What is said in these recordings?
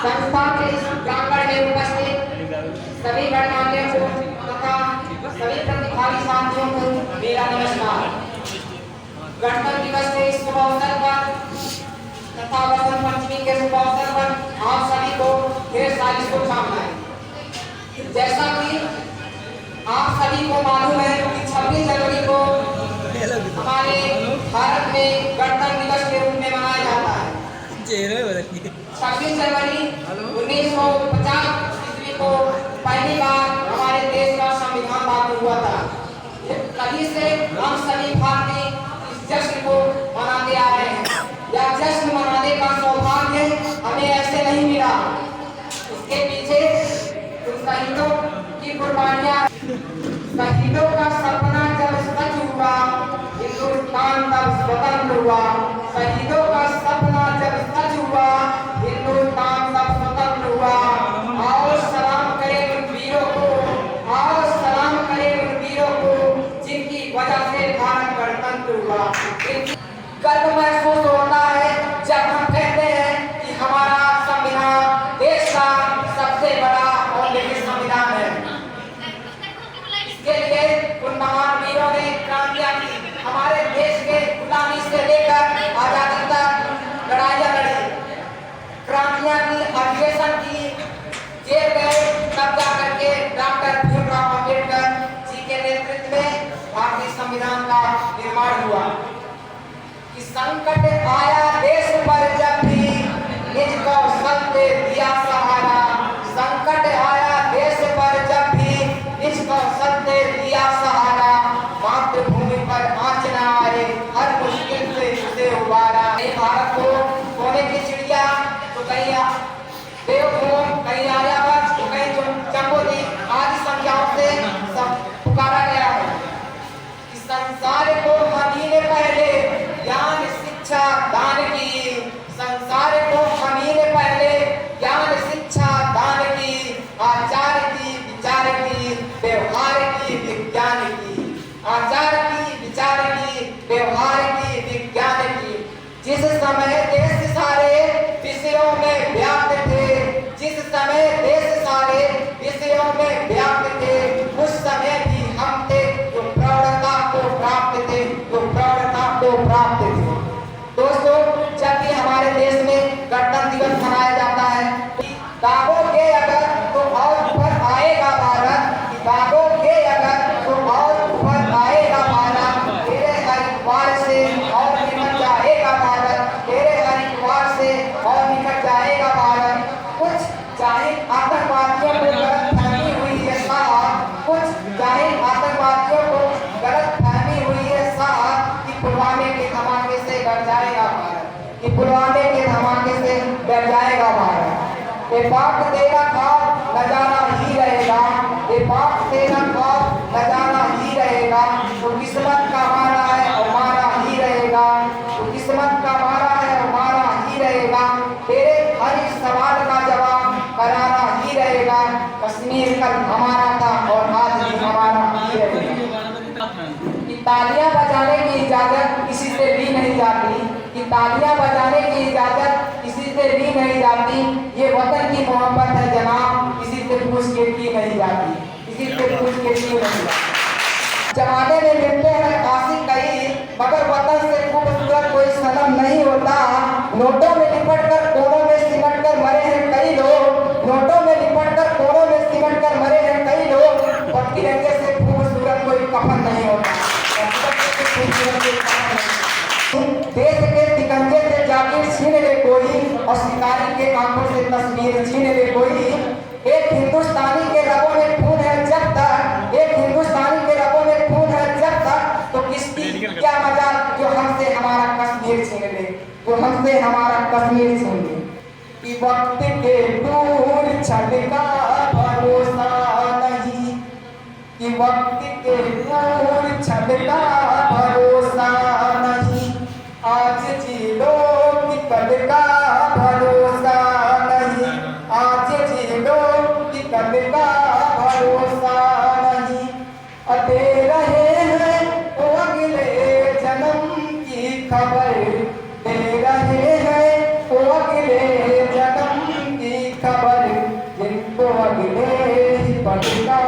संस्था के इस प्रांगण में उपस्थित सभी गणमान्यों को तथा सभी प्रतिभागी साथियों को मेरा नमस्कार। गणतंत्र दिवस के इस शुभ अवसर पर तथा वसंत पंचमी के शुभ अवसर पर आप सभी को ढेर सारी शुभकामनाएं। जैसा कि आप सभी को मालूम है कि 26 जनवरी को हमारे भारत में गणतंत्र दिवस के रूप में मनाया जाता है। 26 जनवरी 1950 ईस्वी को पहली बार हमारे देश का संविधान लागू हुआ था। तभी से हम सभी भारतीय इस जश्न को मनाते आ रहे हैं। यह जश्न मनाने का सौभाग्य हमें ऐसे नहीं मिला। इसके पीछे उन शहीदों की कुर्बानियां, शहीदों का सपना जब सच हुआ, हिंदुस्तान तब स्वतंत्र हुआ। शहीदों का सपना जब सच हुआ, हिंदुस्तान तब स्वतंत्र हुआ। आओ सलाम करें उन वीरों को, आओ सलाम करें उन वीरों को जिनकी वजह से भारत गणतंत्र हुआ। गर्व महसूस होता है जब हम कहते हैं कि हमारा संविधान देश का सबसे बड़ा और लिखित संविधान है। इसके लिए उन महान वीरों ने क्रांतियां की, हमारे देश के गुलामी से लेकर आजादी तक लड़ाइयां लड़ी, क्रांतियां की, अधिवेशन की, जेल गए, तब जाकर के डॉक्टर भीमराव अम्बेडकर जी के नेतृत्व में भारतीय संविधान का निर्माण हुआ। कि संकट आया देश पर जब भी निज कौशल से दिया सहारा, संकट आया देश पर जब भी निज कौशल से दिया सहारा, मातृभूमि पर आँच न आए हर मुश्किल से उसे उबारा। भारत को सोने की चिड़िया तो कहीं देवभूमि, कहीं आर्यभट्ट, तो कहीं जम्बूद्वीप आदि संख्याओं से पुकारा गया है। कि संसार को हम ही ने पहले ज्ञान शिक्षा दान की, संसार को हम ही ने पहले ज्ञान शिक्षा दान की, आचार की विचार की व्यवहार की विज्ञान की, आचार की विचार की व्यवहार की विज्ञान की। जिस समय देश सारे विषयों में व्याप्त थे, जिस समय देश सारे विषयों में व्याप्त थे, उस समय भी हम थे जो प्रौढ़ता को प्राप्त थे, जो प्रौढ़ता को प्राप्त थे। दोस्तों, जब भी हमारे देश में गणतंत्र दिवस मनाया जाता है, दागोगे अगर तो और ऊपर आएगा भारत, दागोगे अगर तो और ऊपर आएगा भारत, तेरे हरिद्वार से और निकल जाएगा भारत, तेरे हरिद्वार से और निकल जाएगा भारत। कुछ चाहे आतंकवादियों को गलत फहमी हुई है साहब, कुछ चाहे आतंकवादियों को गलत फहमी हुई है साहब कि पुलवामे के धमाके से डर जाएगा भारत, कि पुलवामे के धमाके से डर जाएगा भारत। ये पाक तेरा खौफ नजारा ही रहेगा, ये पाक तेरा खौफ नजारा ही रहेगा। तो किस्मत का मारा है और मारा ही रहेगा, तो किस्मत का मारा है और मारा ही रहेगा। तेरे हर एक सवाल का जवाब करारा ही रहेगा। कश्मीर कल हमारा था और आज भी हमारा ही रहेगा। तालियां बजाने की इजाजत किसी से भी नहीं जाती, कि तालियां बजाने की इजाजत किसी से भी नहीं जाती। ये वतन की मोहब्बत है जनाब, किसी से पूछ के की नहीं जाती, किसी से पूछ के की नहीं जाती। जमाने में मिलते हैं आशिक कई, मगर वतन से खूबसूरत कोई सनम नहीं होता। नोटों में लिपट कर कोनों में सिमट कर मरे हैं कई लोग, नोटों में लिपट कर कोनों में सिमट कर मरे हैं कई लोग। और तिरंगे से खूबसूरत कोई कफन नहीं होता। देश के तिकंजे से जाकिर छीन ले कोई, और शिकारी के आंखों से तस्वीर छीन ले कोई। एक हिंदुस्तानी के रगों में खून है जब तक, एक हिंदुस्तानी के रगों में खून है जब तक, तो किसकी क्या मजा जो हमसे हमारा कश्मीर छीन ले, जो हमसे हमारा कश्मीर छीन ले। कि वक्त के दूर छल का भरोसा नहीं, कि वक्त के दूर छल का भरोसा नहीं, आज जी लो कि कल का भरोसा नहीं, आज जी लो कि कल का भरोसा नहीं। दे रहे हैं वो अगले जन्म की खबर, दे रहे हैं वो अगले जन्म की का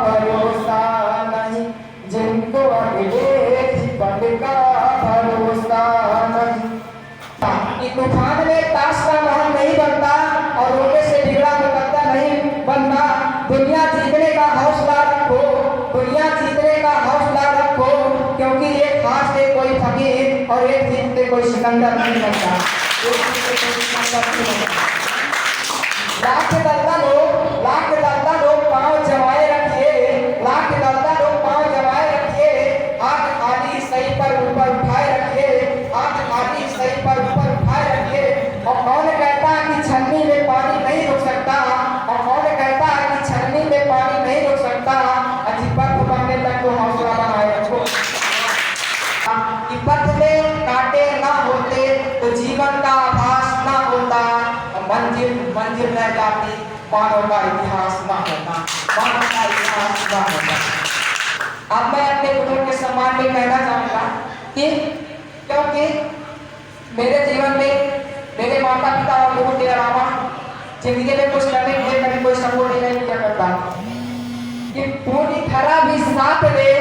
भरोसा नहीं, जिनको अगले पल का भरोसा नहीं। तूफान में ताश का महल नहीं बनता और रोने से बिगड़ा मुकद्दर नहीं बनता। दुनिया जीतने का हौसला रखो, दुनिया जीतने का हौसला रखो, क्योंकि एक हार से कोई फकीर और एक जीत से कोई सिकंदर नहीं बनता। लाख दलदा लोग पाँव जमाए रखिए, लाख दलदा लोग पाँव जमाए रखिए, हाथ खाली सही पर ऊपर उठाए रखिए, हाथ खाली सही पर ऊपर उठाए रखिए। और कौन कहता कि छन्नी में पानी नहीं रुक सकता, और कौन कहता कि छन्नी में पानी नहीं रुक सकता। पथ बनने तक तो हौसला बनाए रखो। कि पथ में कांटे ना होते तो जीवन का आभास ना होता, मंजिल रह जाती, मानव का इतिहास ना होता, मानव का इतिहास ना होता। अब मैं अपने बुजुर्ग के सम्मान में कहना चाहूँगा कि क्योंकि मेरे जीवन में मेरे माता पिता और गुरु के अलावा जिंदगी में कुछ करने के लिए कभी कोई सपोर्ट नहीं किया करता। कि पूरी तरह भी साथ दे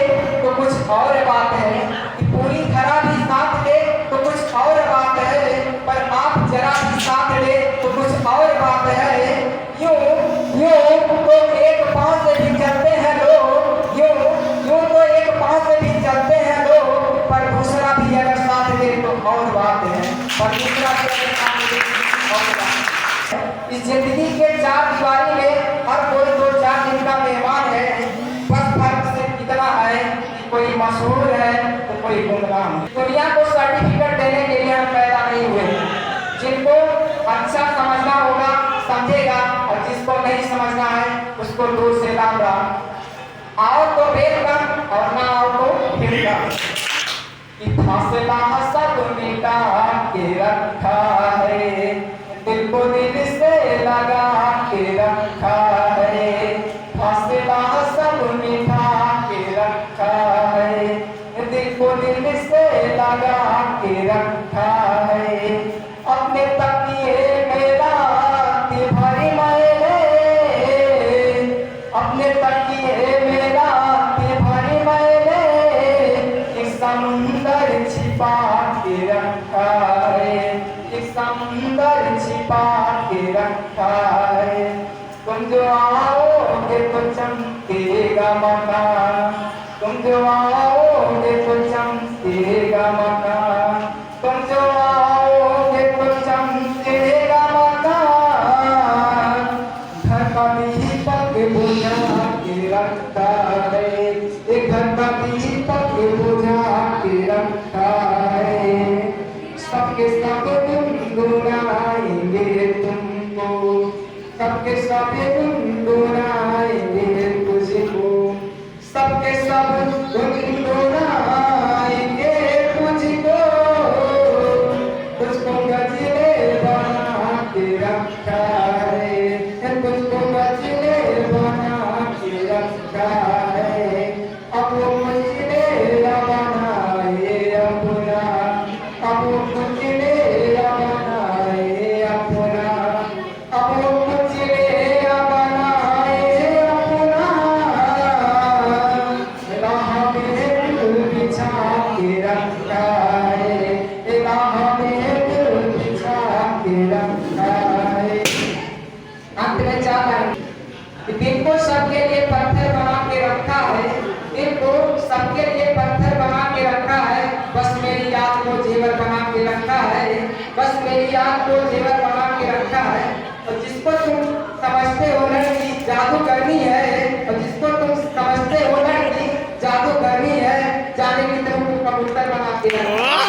तो कुछ और बात है, कि पूरी तरह भी साथ दे तो कुछ और बात है, पर आप जरा भी साथ दे तो कुछ और बात है। यूं तो एक पांव से भी चलते हैं लोग, यूं तो एक पांव से भी चलते हैं लोग, पर दूसरा भी अगर साथ दे तो और बात है, पर दूसरा भी अगर साथ दे तो और बात है। इस जिंदगी के चार दीवारी में हर कोई दो चार दिन का मेहमान है, बस फर्क सिर्फ इतना है कि कोई मशहूर है तो कोई गुमनाम। दुनिया को सर्टिफिकेट देने के लिए हम पैदा नहीं हुए। जिनको अच्छा समझना होगा समझेगा, और जिसको नहीं समझना है उसको दूर से राम राम। आओ तो वेलकम और ना आओ तो वेलकम। फासला सब मिटा के रखा है, दिल को दिल से लगा के रखा है, फासला सब मिटा के रखा है, दिल को दिल से लगा के रखा है। अपने तकिए में रात भरी मैंने, अपने तकिए में रात भरी मैंने, एक समुंदर छिपा के रखा है, एक समुंदर छिपा के रखा है। तुम जो आओगे तो चमकेगा मकान, तुम जो आओगे तो चमकेगा मकान, तुम जो आओगे तो चमकेगा मकान। घर का दीपक बुझा के रखा है, एक घर का दीपक बुझा के रखा है। सबके सब गुनगुनाएंगे तुमको, सबके सब गुनगुनाएंगे तुझको, सबके सब गुनगुनाएंगे तुझको। तुझको गजरे बना के रखा है, तुझको गजरे बना के रखा है। अब मुझे बनाए अपना, अब मुझे बनाए अपना, अब मुझे बनाए अपना। राह में दिल बिछा के रखा है, राह में दिल बिछा के रखा है। अंत में चाह दिल को सबके लिए पत्थर बना के रखा है, दिल को सबके लिए पत्थर बना के रखा है। बस मेरी याद को जेवर बना के रखा है, बस मेरी याद को जेवर बना के रखा है। और जिसको तुम समझते हो लड़की जादू करनी है, और जिसको तुम समझते हो लड़की जादू करनी है, जाने की तुम कबूतर बना के रखा है।